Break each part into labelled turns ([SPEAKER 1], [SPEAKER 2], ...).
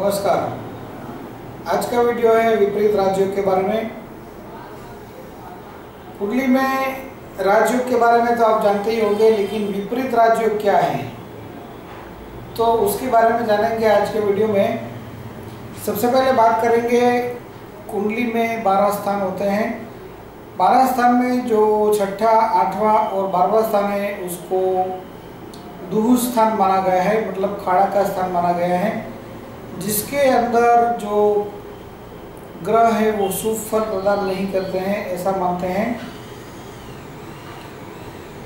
[SPEAKER 1] नमस्कार। आज का वीडियो है विपरीत राजयोग के बारे में। कुंडली में राजयोग के बारे में तो आप जानते ही होंगे, लेकिन विपरीत राजयोग क्या है तो उसके बारे में जानेंगे आज के वीडियो में। सबसे पहले बात करेंगे, कुंडली में 12 स्थान होते हैं। 12 स्थान में जो छठा, 8वां और 12वां स्थान है उसको दुहु स्थान माना गया है, मतलब खाड़ा का स्थान माना गया है, जिसके अंदर जो ग्रह है वो शुभ फल प्रदान नहीं करते हैं, ऐसा मानते हैं।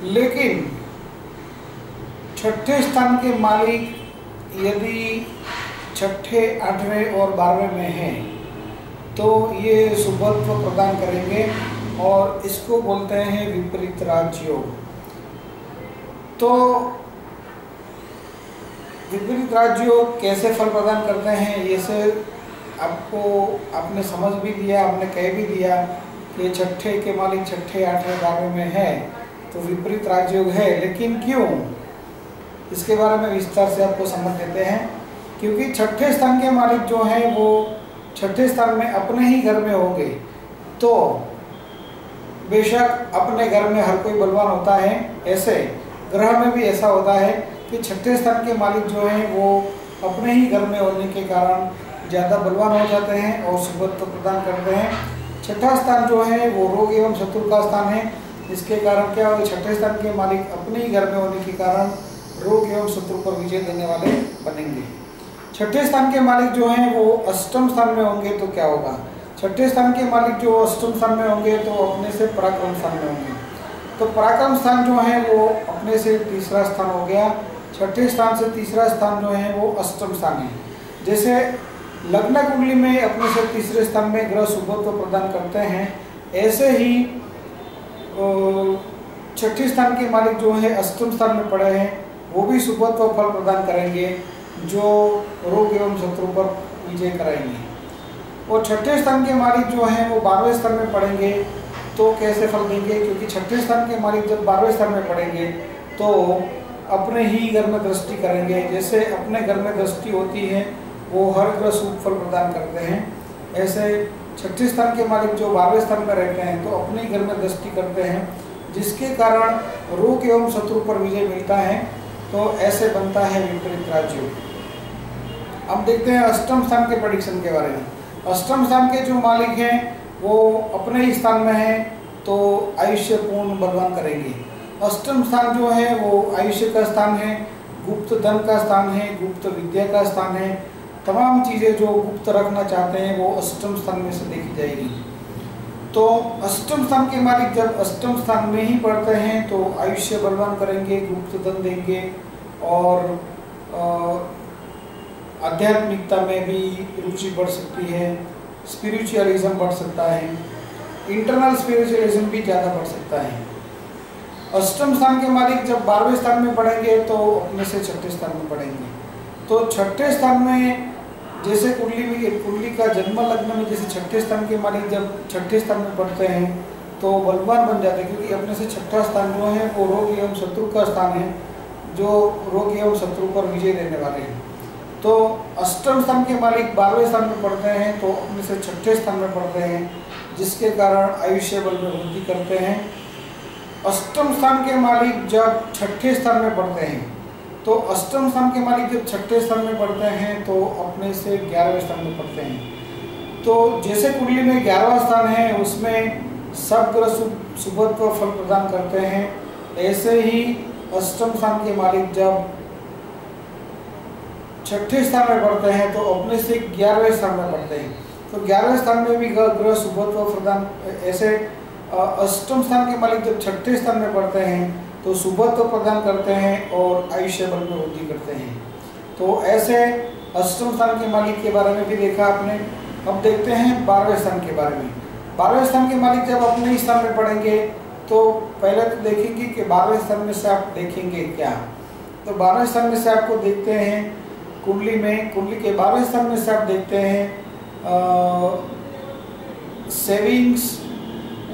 [SPEAKER 1] लेकिन छठे स्थान के मालिक यदि छठे, 8वें और 12वें में हैं तो ये शुभत्व प्रदान करेंगे और इसको बोलते हैं विपरीत राजयोग। तो विपरीत राजयोग कैसे फल प्रदान करते हैं, ये से आपने समझ भी दिया, आपने कह भी दिया कि छठे के मालिक छठे, 8वें, 12वें में है तो विपरीत राजयोग है। लेकिन क्यों, इसके बारे में विस्तार से आपको समझ देते हैं। क्योंकि छठे स्थान के मालिक जो हैं वो छठे स्थान में अपने ही घर में होंगे। तो बेशक अपने घर में हर कोई बलवान होता है, ऐसे ग्रह में भी ऐसा होता है कि छठे स्थान के मालिक जो हैं वो अपने ही घर में होने के कारण ज़्यादा बलवान हो जाते हैं और शुभत्व प्रदान करते हैं। छठा स्थान जो है वो रोग एवं शत्रु का स्थान है। इसके कारण क्या होगा, छठे स्थान के मालिक अपने ही घर में होने के कारण रोग एवं शत्रु पर विजय देने वाले बनेंगे। छठे स्थान के मालिक जो हैं वो अष्टम स्थान में होंगे तो क्या होगा, छठे स्थान के मालिक जो अष्टम स्थान में होंगे तो अपने से पराक्रम स्थान में होंगे। तो पराक्रम स्थान जो है वो अपने से तीसरा स्थान हो गया। छठे स्थान से तीसरा स्थान जो है वो अष्टम स्थान है। जैसे लग्न कुंडली में अपने से तीसरे स्थान में ग्रह शुभत्व प्रदान करते हैं, ऐसे ही छठे स्थान के मालिक जो है अष्टम स्थान में पड़े हैं वो भी शुभत्व फल प्रदान करेंगे, जो रोग एवं शत्रु पर विजय कराएंगे। और छठे स्थान के मालिक जो हैं वो 12वें स्थान में पड़ेंगे तो कैसे फल देंगे, क्योंकि छठे स्थान के मालिक जब 12वें स्थान में पड़ेंगे तो अपने ही घर में दृष्टि करेंगे। जैसे अपने घर में दृष्टि होती है वो हर ग्रह शुभ फल प्रदान करते हैं, ऐसे छठे स्थान के मालिक जो 12वें स्थान में रहते हैं तो अपने ही घर में दृष्टि करते हैं, जिसके कारण रोग एवं शत्रु पर विजय मिलता है। तो ऐसे बनता है विपरीत राजयोग। अब देखते हैं अष्टम स्थान के प्रेडिक्शन के बारे में। अष्टम स्थान के जो मालिक हैं वो अपने ही स्थान में हैं तो आयुष्य पूर्ण बलवान करेंगे। अष्टम स्थान जो है वो आयुष्य का स्थान है, गुप्त धन का स्थान है, गुप्त विद्या का स्थान है। तमाम चीज़ें जो गुप्त रखना चाहते हैं वो अष्टम स्थान में से देखी जाएगी। तो अष्टम स्थान के मालिक जब अष्टम स्थान में ही पड़ते हैं तो आयुष्य बलवान करेंगे, गुप्त धन देंगे और आध्यात्मिकता में भी रुचि बढ़ सकती है, स्पिरिचुअलिज्म बढ़ सकता है, इंटरनल स्पिरिचुअलिज्म भी ज़्यादा बढ़ सकता है। अष्टम स्थान के मालिक जब 12वें स्थान में पड़ेंगे तो अपने से छठे स्थान में पड़ेंगे। तो छठे स्थान में जैसे कुंडली का जन्म लग्न में जैसे छठे स्थान के मालिक जब छठे स्थान में पड़ते हैं तो बलवान बन जाते हैं, क्योंकि अपने से छठा स्थान जो है वो रोग एवं शत्रु का स्थान है, जो रोग एवं शत्रु पर विजय देने वाले हैं। तो अष्टम स्थान के मालिक 12वें स्थान में पड़ते हैं तो अपने से छठे स्थान में पड़ते हैं, जिसके कारण आयुष्य बल में वृद्धि करते हैं। अष्टम स्थान के मालिक जब छठे स्थान में पड़ते हैं तो अष्टम स्थान के मालिक जब छठे स्थान में पड़ते हैं तो अपने से 11वें स्थान में पड़ते हैं। तो जैसे कुंडली में 11वां स्थान है उसमें सब ग्रह शुभत्व फल प्रदान करते हैं, ऐसे ही अष्टम स्थान के मालिक जब छठे स्थान में पड़ते हैं तो अपने से 11वें स्थान में पड़ते हैं। तो 11वें स्थान में भी ग्रह शुभत्व प्रदान, ऐसे अष्टम स्थान के मालिक जब छठे स्थान में पड़ते हैं तो शुभत्व प्रदान करते हैं और आयुष्य बल में वृद्धि करते हैं। तो ऐसे अष्टम स्थान के मालिक के बारे में भी देखा आपने। अब देखते हैं 12वें स्थान के बारे में। 12वें स्थान के मालिक जब अपने ही स्थान में पड़ेंगे तो पहले तो देखेंगे कि 12वें स्थान में से आप देखेंगे क्या। तो 12वें स्थान में से आपको देखते हैं कुंडली के 12वें स्थान में से आप देखते हैं सेविंग्स,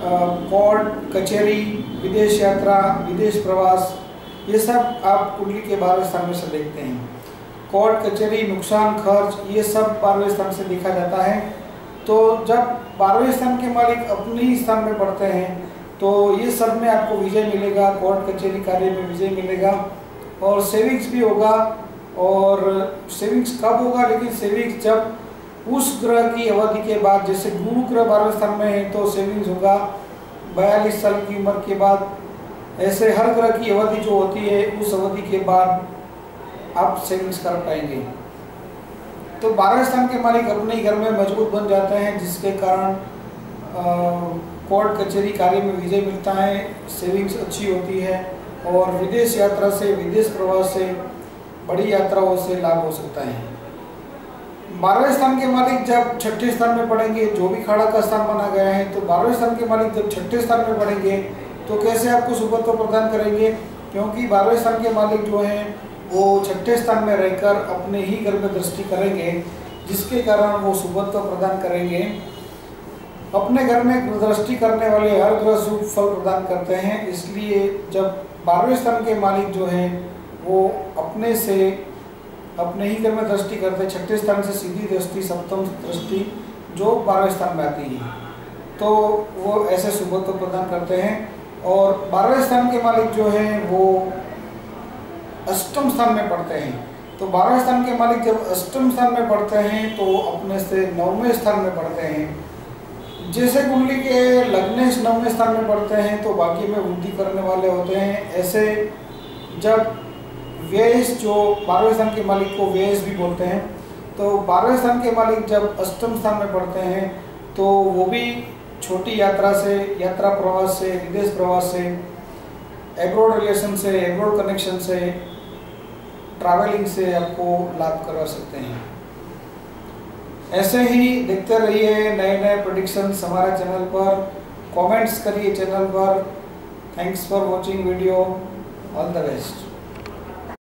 [SPEAKER 1] कोर्ट कचहरी, विदेश यात्रा, विदेश प्रवास, ये सब आप कुंडली के 12वें स्थान में से देखते हैं। कोर्ट कचहरी, नुकसान, खर्च, ये सब 12वें स्थान से देखा जाता है। तो जब 12वें स्थान के मालिक अपने ही स्थान में पढ़ते हैं तो ये सब में आपको विजय मिलेगा, कोर्ट कचहरी कार्य में विजय मिलेगा और सेविंग्स भी होगा। और सेविंग्स कब होगा, लेकिन सेविंग्स जब उस ग्रह की अवधि के बाद, जैसे गुरु ग्रह 12वें स्थान में है तो सेविंग्स होगा 42 साल की उम्र के बाद। ऐसे हर ग्रह की अवधि जो होती है उस अवधि के बाद आप सेविंग्स कर पाएंगे। तो 12वें स्थान के मालिक अपने ही घर में मजबूत बन जाते हैं, जिसके कारण कोर्ट कचहरी कार्य में विजय मिलता है, सेविंग्स अच्छी होती है और विदेश यात्रा से, विदेश प्रवास से, बड़ी यात्राओं से लाभ हो सकता है। 12वें स्थान के मालिक जब छठे स्थान में पढ़ेंगे, जो भी खाड़ा का स्थान माना गया है, तो 12वें स्थान के मालिक जब छठे स्थान में पढ़ेंगे तो कैसे आपको सुबत्व प्रदान करेंगे, क्योंकि 12वें स्थान के मालिक जो हैं वो छठे स्थान में रहकर अपने ही घर में दृष्टि करेंगे, जिसके कारण वो सुबत्व प्रदान करेंगे। अपने घर में दृष्टि करने वाले हर ग्रह शुभ फल प्रदान करते हैं, इसलिए जब 12वें स्थान के मालिक जो हैं वो अपने ही घर में दृष्टि करते हैं, छठे स्थान से सीधी दृष्टि, सप्तम दृष्टि जो 12वें स्थान में आती है, तो वो ऐसे शुभत्व प्रदान करते हैं। और 12वें स्थान के मालिक जो हैं वो अष्टम स्थान में पढ़ते हैं। तो 12वें स्थान के मालिक जब अष्टम स्थान में पढ़ते हैं तो अपने से 9वें स्थान में पढ़ते हैं। जैसे कुंडली के लग्नेश 9वें स्थान में पढ़ते हैं तो भाग्य में वृद्धि करने वाले होते हैं। ऐसे जब व्यय, जो 12वें स्थान के मालिक को व्यय भी बोलते हैं, तो 12वें स्थान के मालिक जब अष्टम स्थान में पढ़ते हैं तो वो भी छोटी यात्रा से, यात्रा प्रवास से, विदेश प्रवास से, एब्रॉड रिलेशन से, एब्रॉड कनेक्शन से, ट्रैवलिंग से आपको लाभ करवा सकते हैं। ऐसे ही देखते रहिए नए नए प्रेडिक्शंस हमारे चैनल पर, कमेंट्स करिए चैनल पर। Thanks for watching video, all the best.